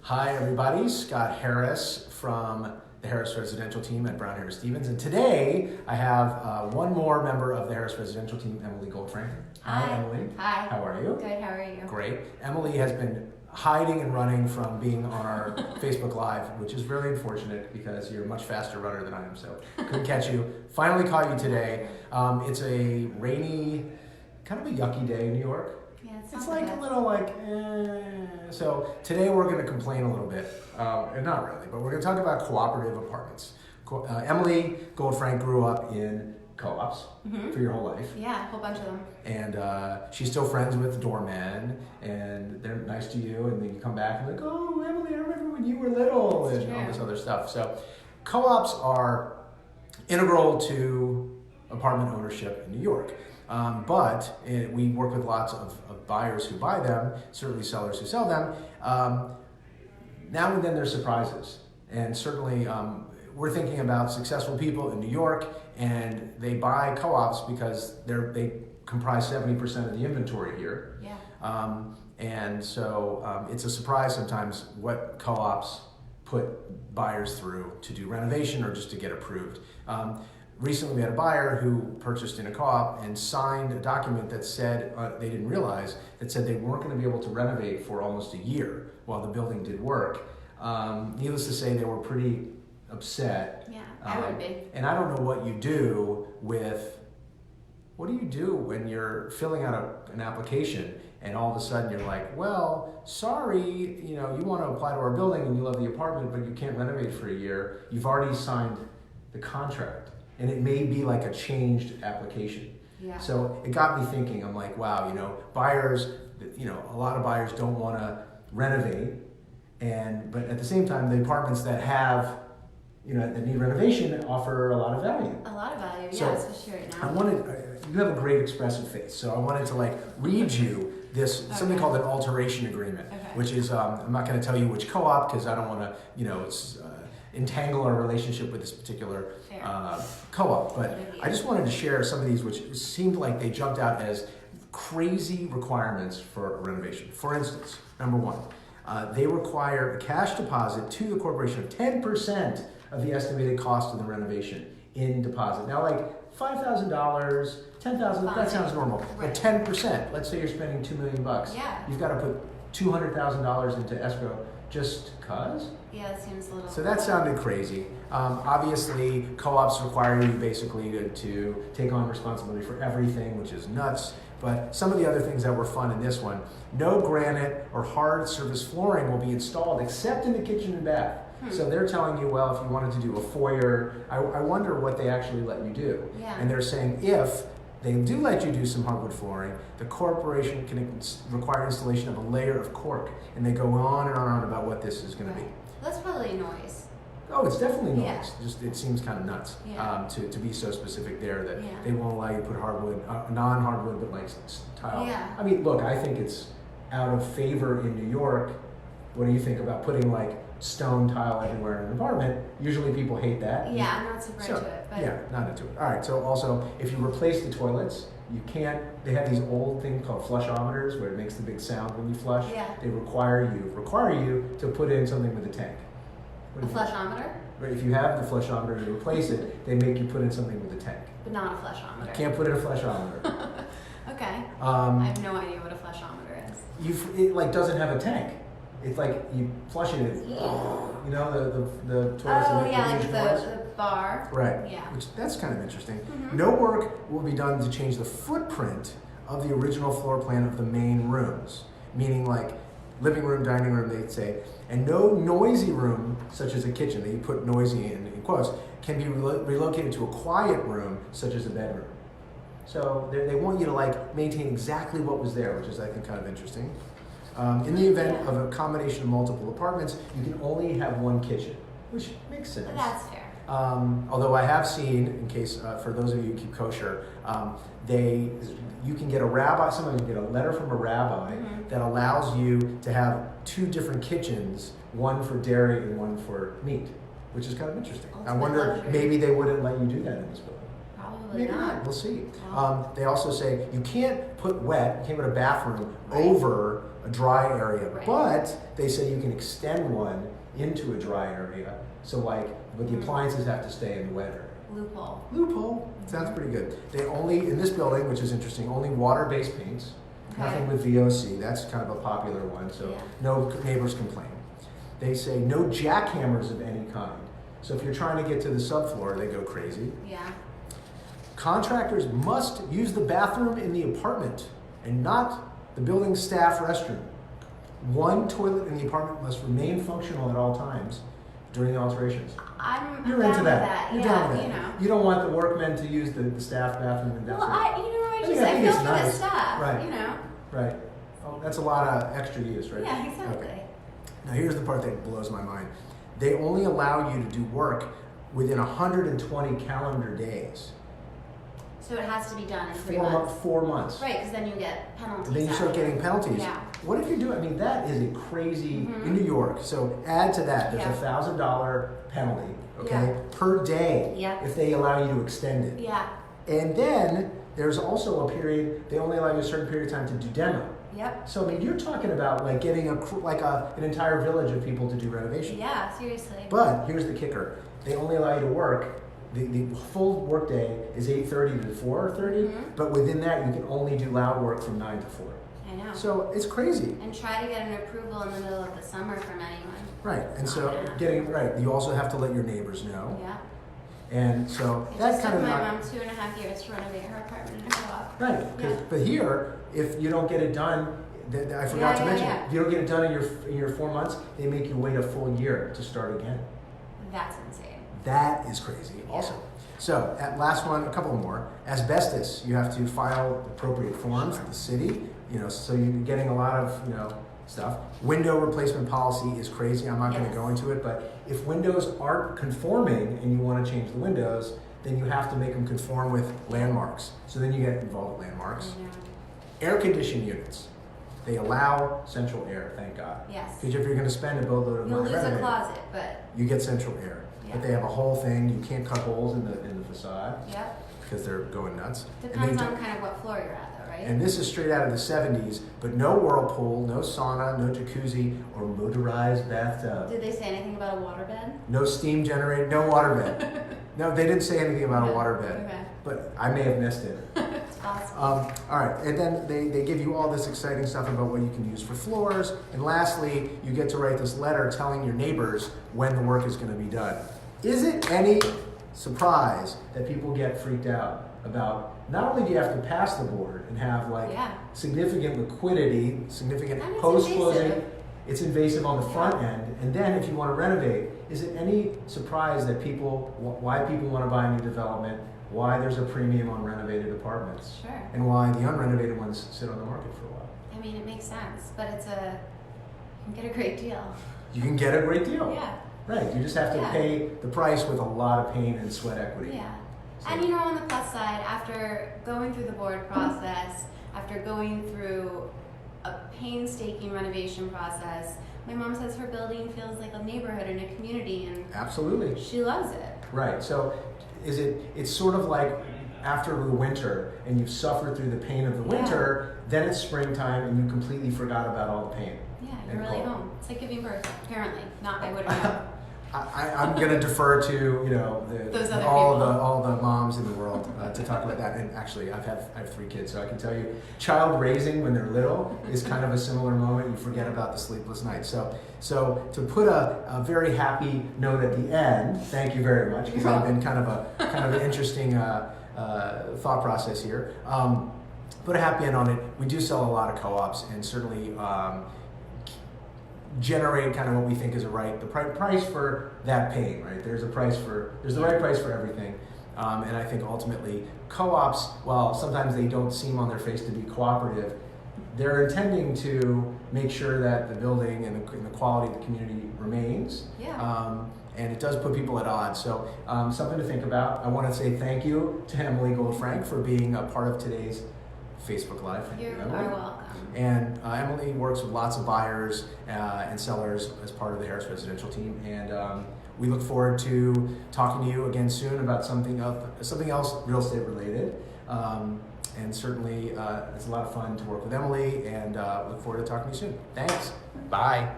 Hi everybody, Scott Harris from the Harris Residential Team at Brown Harris Stevens, and today I have one more member of the Harris Residential Team, Emily Goldfrank. Hi Emily. Hi. How are you? Good, how are you? Great. Emily has been hiding and running from being on our Facebook Live, which is very unfortunate because you're a much faster runner than I am, so couldn't catch you. Finally caught you today. It's a rainy, kind of a yucky day in New York. Yeah, It's like a little like, So today we're going to complain a little bit, and not really, but we're going to talk about cooperative apartments. Emily Goldfrank grew up in co-ops for your whole life. Yeah, a whole bunch of them. And she's still friends with the doormen, and they're nice to you, and then you come back and like, oh, Emily, I remember when you were little, and all this other stuff. So co-ops are integral to apartment ownership in New York. But we work with lots of buyers who buy them, certainly sellers who sell them. Now and then there's surprises. And certainly we're thinking about successful people in New York, and they buy co-ops because they comprise 70% of the inventory here. Yeah. And so it's a surprise sometimes what co-ops put buyers through to do renovation or just to get approved. Recently we had a buyer who purchased in a co-op and signed a document that said, they didn't realize, that said they weren't going to be able to renovate for almost a year while the building did work. Needless to say, they were pretty upset. Yeah, I would be. And I don't know what you do when you're filling out an application and all of a sudden you're like, well, sorry, you want to apply to our building and you love the apartment, but you can't renovate for a year. You've already signed the contract. And it may be like a changed application. Yeah. So it got me thinking, I'm like, wow, buyers, a lot of buyers don't want to renovate. But at the same time, the apartments that have, that need renovation offer a lot of value. A lot of value, So yeah, especially right now. you have a great expressive face. So I wanted to read you this, something called an alteration agreement, which is, I'm not going to tell you which co-op because I don't want to, entangle our relationship with this particular co-op. But I just wanted to share some of these which seemed like they jumped out as crazy requirements for a renovation. For instance, number one, they require a cash deposit to the corporation of 10% of the estimated cost of the renovation in deposit. Now, like $5,000, $10,000, that sounds normal. But 10%, let's say you're spending $2 million. Yeah. You've got to put $200,000 into escrow just cause? Yeah, it seems a little... So that sounded crazy. Obviously, co-ops require you basically to take on responsibility for everything, which is nuts. But some of the other things that were fun in this one, no granite or hard surface flooring will be installed except in the kitchen and bath. So they're telling you, well, if you wanted to do a foyer, I wonder what they actually let you do. Yeah. And they're saying if they do let you do some hardwood flooring, the corporation can require installation of a layer of cork. And they go on and on about what this is going to be. That's probably noise. Oh, it's definitely noise. Yeah. Just it seems kind of nuts to be so specific there that they won't allow you to put hardwood, non-hardwood, but like tile. Yeah. I mean, look, I think it's out of favor in New York. What do you think about putting like stone tile everywhere in an apartment? Usually people hate that. Yeah, I'm not super into it. But Yeah, not into it. All right, so also, if you replace the toilets, you can't, they have these old things called flushometers where it makes the big sound when you flush. Yeah. They require you to put in something with a tank. a flushometer, But if you have the flushometer to replace it, they make you put in something with a tank. but not a flushometer. You can't put in a flushometer. Okay. I have no idea what a flushometer is. It like doesn't have a tank. It's like you flush it, the toilets that make like the noise. the bar. Right. Yeah. Which that's kind of interesting. No work will be done to change the footprint of the original floor plan of the main rooms, meaning like living room, dining room, they'd say, and no noisy room, such as a kitchen, they put noisy in quotes, can be relocated to a quiet room, such as a bedroom. So they want you to maintain exactly what was there, which is I think kind of interesting. In the event of a combination of multiple apartments, you can only have one kitchen, which makes sense. That's fair. Although I have seen, in case for those of you who keep kosher, you can get somebody can get a letter from a rabbi that allows you to have two different kitchens, one for dairy and one for meat, which is kind of interesting. I wonder, maybe they wouldn't let you do that in this building. Probably. Probably Maybe not. We'll see. Wow. They also say you can't put you can't put a bathroom Right. over a dry area, Right. but they say you can extend one into a dry area. So but the appliances have to stay in the wet area. Loophole. Loophole. Sounds pretty good. They only, in this building, which is interesting, only water-based paints. Okay. Nothing with VOC. That's kind of a popular one, so Yeah. no neighbors complain. They say no jackhammers of any kind. So if you're trying to get to the subfloor, they go crazy. Yeah. Contractors must use the bathroom in the apartment and not the building staff restroom. One toilet in the apartment must remain functional at all times during the alterations. You're down into with that. You're yeah, down with that. you know. You don't want the workmen to use the staff bathroom and Well, downstairs. I think feel it's for the nice. staff, Right. you know. Right. Oh, that's a lot of extra use, right? Yeah, exactly. Okay. Now here's the part that blows my mind. They only allow you to do work within 120 calendar days. So it has to be done in 3 months. 4 months. Right, because then you get penalties. And then you start after. getting penalties. Yeah. What if you do? I mean, that is a crazy in New York. So add to that, there's Yeah. $1,000 penalty, okay, Yeah. per day Yeah. if they allow you to extend it. Yeah. And then there's also a period they only allow you a certain period of time to do demo. Yep. So I mean, you're talking about like getting an entire village of people to do renovation. Yeah, seriously. But here's the kicker: they only allow you to work. The full workday is 8:30 to 4:30, but within that you can only do loud work from 9 to 4. I know. So it's crazy. And try to get an approval in the middle of the summer from anyone. Right, and so Yeah. getting right, you also have to let your neighbors know, Yeah. and so It that just kind took of my mom 2.5 years to renovate her apartment in a co-op. right. Yeah. But here, if you don't get it done, I forgot to mention, yeah. if you don't get it done in your 4 months, they make you wait a full year to start again. That's insane. That is crazy. Also, so at last one, a couple more. Asbestos, you have to file appropriate forms with the city. So you're getting a lot of stuff. Window replacement policy is crazy. I'm not going to Yes. go into it, but if windows aren't conforming and you want to change the windows, then you have to make them conform with landmarks. So then you get involved with landmarks. I know. Air conditioned units. They allow central air, thank God. Yes. Because if you're going to spend a boatload of You'll money lose a renovating, closet, but you get central air. Yeah. But they have a whole thing. You can't cut holes in the facade yep. because they're going nuts. And Depends they on do- kind of what floor you're at, though, right? And this is straight out of the 70s, but no whirlpool, no sauna, no jacuzzi, or motorized bathtub. Did they say anything about a waterbed? No steam generator, no waterbed. No, they didn't say anything about a waterbed, Okay. but I may have missed it. It's possible. All right, and then they give you all this exciting stuff about what you can use for floors. And lastly, you get to write this letter telling your neighbors when the work is going to be done. Is it any surprise that people get freaked out about not only do you have to pass the board and have significant liquidity, significant And it's post-closing, invasive. it's invasive on the front end, and then if you want to renovate, is it any surprise that why people want to buy new development, why there's a premium on renovated apartments, Sure. and why the unrenovated ones sit on the market for a while? I mean, it makes sense, but you can get a great deal. You can get a great deal. Yeah. Right, you just have to Yeah. pay the price with a lot of pain and sweat equity. Yeah. So- And on the plus side, after going through the board process, after going through a painstaking renovation process, my mom says her building feels like a neighborhood and a community, and Absolutely. she loves it. Right, so it's sort of like after the winter and you've suffered through the pain of the winter, then it's springtime and you completely forgot about all the pain. Yeah, And you're really cold. home. It's like giving birth, apparently. Not, I wouldn't know. I'm going to defer to Those other all people. the moms in the world to talk about that. And actually, I have 3 kids, so I can tell you, child raising when they're little is kind of a similar moment. You forget about the sleepless nights. So to put a very happy note at the end, thank you very much, because I've been kind of an interesting thought process here. Put a happy end on it. We do sell a lot of co-ops, and certainly. Generate kind of what we think is the price for that pain, right? There's the right price for everything, and I think ultimately co-ops, while sometimes they don't seem on their face to be cooperative, they're intending to make sure that the building and the quality of the community remains. Yeah. And it does put people at odds. So something to think about. I want to say thank you to Emily Goldfrank for being a part of today's Facebook Live. Thank You Emily. are welcome. And Emily works with lots of buyers and sellers as part of the Harris residential team, and we look forward to talking to you again soon about something else real estate related. And certainly it's a lot of fun to work with Emily, and look forward to talking to you soon. Thanks. Bye.